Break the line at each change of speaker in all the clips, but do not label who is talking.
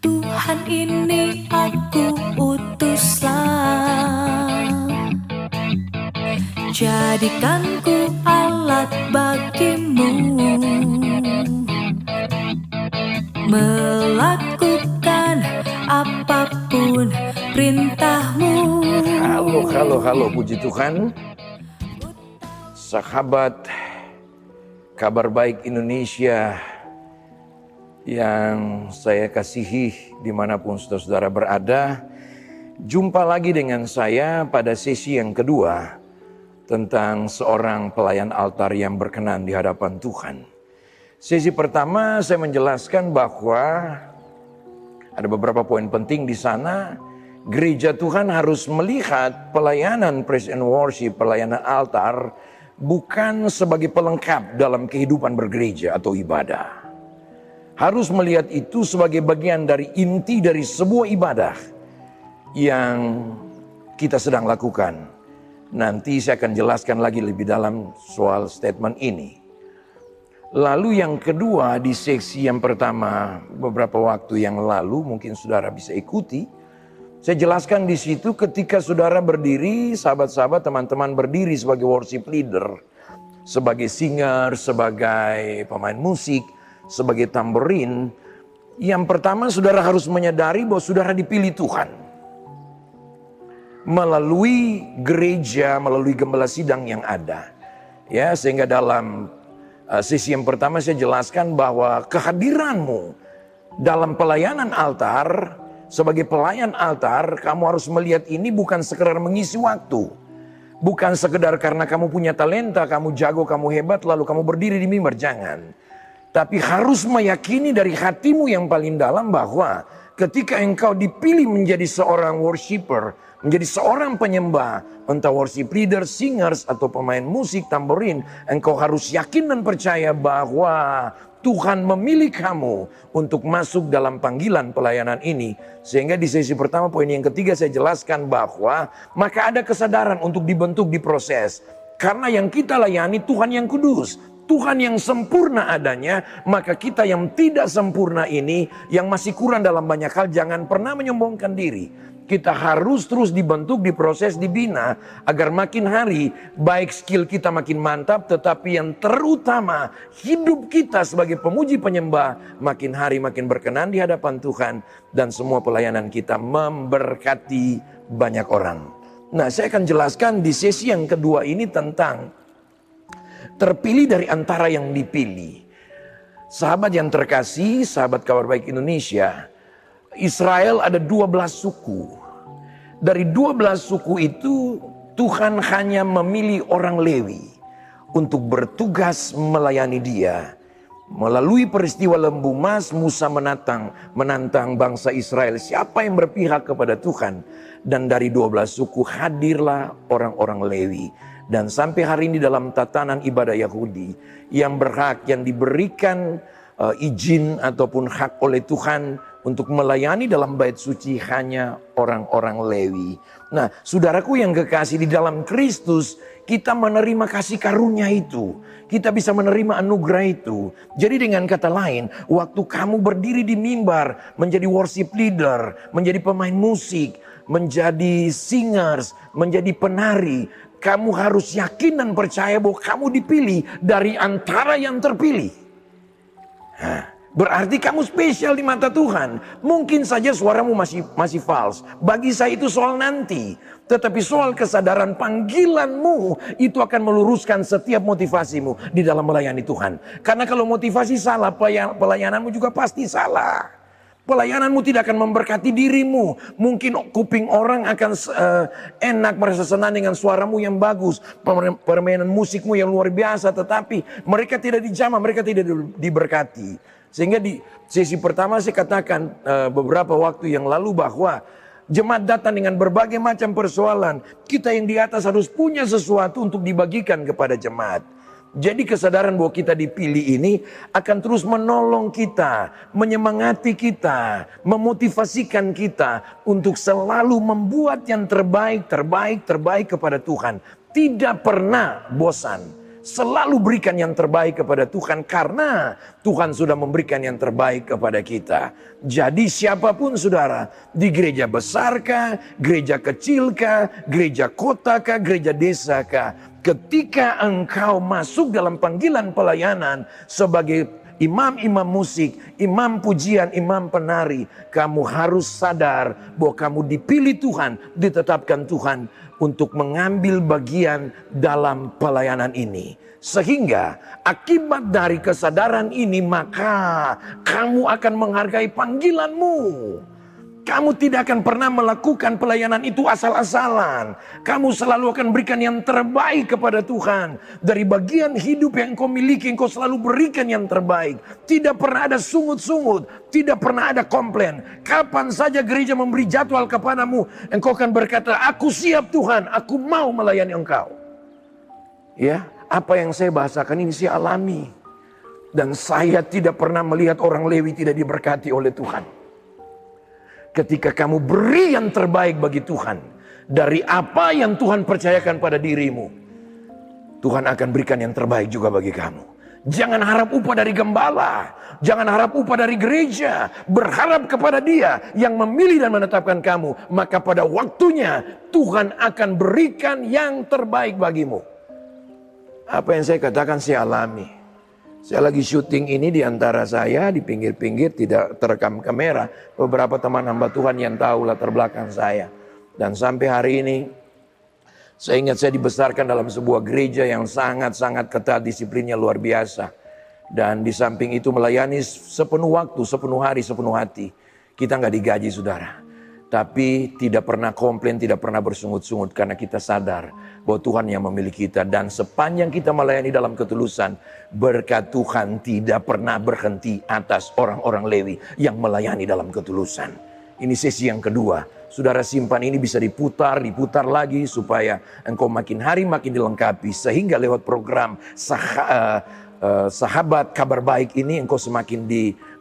Tuhan ini aku utuslah, jadikanku alat bagimu, melakukan apapun perintahmu.
Halo, puji Tuhan. Sahabat Kabar Baik Indonesia yang saya kasihi dimanapun saudara-saudara berada. Jumpa lagi dengan saya pada sesi yang kedua tentang seorang pelayan altar yang berkenan di hadapan Tuhan. Sesi pertama saya menjelaskan bahwa ada beberapa poin penting di sana. Gereja Tuhan harus melihat pelayanan praise and worship, pelayanan altar bukan sebagai pelengkap dalam kehidupan bergereja atau ibadah. Harus melihat itu sebagai bagian dari inti dari sebuah ibadah yang kita sedang lakukan. Nanti saya akan jelaskan lagi lebih dalam soal statement ini. Lalu yang kedua, di seksi yang pertama beberapa waktu yang lalu mungkin saudara bisa ikuti. Saya jelaskan di situ ketika saudara berdiri, sahabat-sahabat, teman-teman berdiri sebagai worship leader, sebagai singer, sebagai pemain musik, sebagai tamborin. Yang pertama saudara harus menyadari bahwa saudara dipilih Tuhan. Melalui gereja, melalui gembala sidang yang ada. Ya, sehingga dalam sesi yang pertama saya jelaskan bahwa kehadiranmu dalam pelayanan altar, sebagai pelayan altar, kamu harus melihat ini bukan sekedar mengisi waktu. Bukan sekedar karena kamu punya talenta, kamu jago, kamu hebat, lalu kamu berdiri di mimbar, jangan. Tapi harus meyakini dari hatimu yang paling dalam bahwa ketika engkau dipilih menjadi seorang worshiper, menjadi seorang penyembah, entah worship leader, singers, atau pemain musik, tamborin, engkau harus yakin dan percaya bahwa Tuhan memilih kamu untuk masuk dalam panggilan pelayanan ini. Sehingga di sesi pertama, poin yang ketiga saya jelaskan bahwa maka ada kesadaran untuk dibentuk, diproses. Karena yang kita layani Tuhan yang kudus, Tuhan yang sempurna adanya, maka kita yang tidak sempurna ini, yang masih kurang dalam banyak hal, jangan pernah menyombongkan diri. Kita harus terus dibentuk, diproses, dibina, agar makin hari baik skill kita makin mantap, tetapi yang terutama hidup kita sebagai pemuji penyembah makin hari makin berkenan di hadapan Tuhan, dan semua pelayanan kita memberkati banyak orang. Nah, saya akan jelaskan di sesi yang kedua ini tentang terpilih dari antara yang dipilih. Sahabat yang terkasih, sahabat Kabar Baik Indonesia, Israel ada 12 suku. Dari 12 suku itu Tuhan hanya memilih orang Lewi untuk bertugas melayani Dia. Melalui peristiwa lembu emas, Musa menantang bangsa Israel, siapa yang berpihak kepada Tuhan. Dan dari 12 suku hadirlah orang-orang Lewi. Dan sampai hari ini dalam tatanan ibadah Yahudi, yang berhak, yang diberikan izin ataupun hak oleh Tuhan untuk melayani dalam bait suci hanya orang-orang Lewi. Nah, saudaraku yang kekasih, di dalam Kristus kita menerima kasih karunia itu. Kita bisa menerima anugerah itu. Jadi dengan kata lain, waktu kamu berdiri di mimbar, menjadi worship leader, menjadi pemain musik, menjadi singers, menjadi penari, kamu harus yakin dan percaya bahwa kamu dipilih dari antara yang terpilih. Berarti kamu spesial di mata Tuhan. Mungkin saja suaramu masih false. Bagi saya itu soal nanti. Tetapi soal kesadaran panggilanmu itu akan meluruskan setiap motivasimu di dalam melayani Tuhan. Karena kalau motivasi salah, pelayananmu juga pasti salah. Pelayananmu tidak akan memberkati dirimu. Mungkin kuping orang akan enak, merasa senang dengan suaramu yang bagus, permainan musikmu yang luar biasa, tetapi mereka tidak dijamah, mereka tidak diberkati. Sehingga di sesi pertama saya katakan beberapa waktu yang lalu bahwa jemaat datang dengan berbagai macam persoalan. Kita yang di atas harus punya sesuatu untuk dibagikan kepada jemaat. Jadi kesadaran bahwa kita dipilih ini akan terus menolong kita, menyemangati kita, memotivasikan kita untuk selalu membuat yang terbaik kepada Tuhan. Tidak pernah bosan. selalu berikan yang terbaik kepada Tuhan karena Tuhan sudah memberikan yang terbaik kepada kita. Jadi siapapun saudara, di gereja besarkah, gereja kecilkah, gereja kotakah, gereja desakah, ketika engkau masuk dalam panggilan pelayanan sebagai imam-imam musik, imam pujian, imam penari, kamu harus sadar bahwa kamu dipilih Tuhan, ditetapkan Tuhan untuk mengambil bagian dalam pelayanan ini. Sehingga akibat dari kesadaran ini maka kamu akan menghargai panggilanmu. Kamu tidak akan pernah melakukan pelayanan itu asal-asalan. Kamu selalu akan berikan yang terbaik kepada Tuhan. Dari bagian hidup yang engkau miliki, engkau selalu berikan yang terbaik. Tidak pernah ada sungut-sungut, tidak pernah ada komplain. Kapan saja gereja memberi jadwal kepadamu, engkau akan berkata, aku siap Tuhan, aku mau melayani engkau. Ya, apa yang saya bahasakan ini saya alami. Dan saya tidak pernah melihat orang Lewi tidak diberkati oleh Tuhan. Ketika kamu beri yang terbaik bagi Tuhan, dari apa yang Tuhan percayakan pada dirimu, Tuhan akan berikan yang terbaik juga bagi kamu. Jangan harap upah dari gembala, jangan harap upah dari gereja, berharap kepada Dia yang memilih dan menetapkan kamu, maka pada waktunya Tuhan akan berikan yang terbaik bagimu. Apa yang saya katakan saya alami. Saya lagi syuting ini di antara saya di pinggir-pinggir tidak terekam kamera. Beberapa teman hamba Tuhan yang tahu latar belakang saya. Dan sampai hari ini saya ingat saya dibesarkan dalam sebuah gereja yang sangat-sangat ketat, disiplinnya luar biasa. Dan di samping itu melayani sepenuh waktu, sepenuh hari, sepenuh hati. Kita nggak digaji saudara. Tapi tidak pernah komplain, tidak pernah bersungut-sungut karena kita sadar bahwa Tuhan yang memiliki kita. Dan sepanjang kita melayani dalam ketulusan, berkat Tuhan tidak pernah berhenti atas orang-orang Lewi yang melayani dalam ketulusan. Ini sesi yang kedua. Saudara simpan ini bisa diputar lagi supaya engkau makin hari makin dilengkapi. Sehingga lewat program sahabat kabar baik ini engkau semakin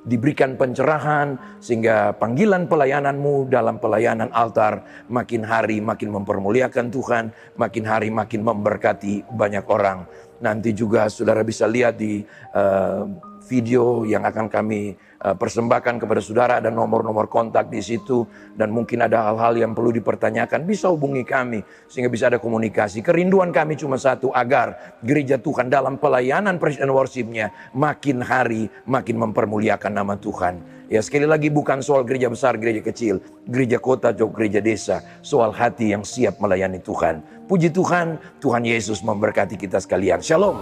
diberikan pencerahan sehingga panggilan pelayananmu dalam pelayanan altar makin hari makin mempermuliakan Tuhan, makin hari makin memberkati banyak orang. Nanti juga saudara bisa lihat di video yang akan kami persembahkan kepada saudara, ada nomor-nomor kontak di situ dan mungkin ada hal-hal yang perlu dipertanyakan, bisa hubungi kami sehingga bisa ada komunikasi. Kerinduan kami cuma satu, agar gereja Tuhan dalam pelayanan praise and worship-nya makin hari makin mempermuliakan nama Tuhan. Ya sekali lagi bukan soal gereja besar, gereja kecil, gereja kota atau gereja desa, soal hati yang siap melayani Tuhan. Puji Tuhan, Tuhan Yesus memberkati kita sekalian. Shalom.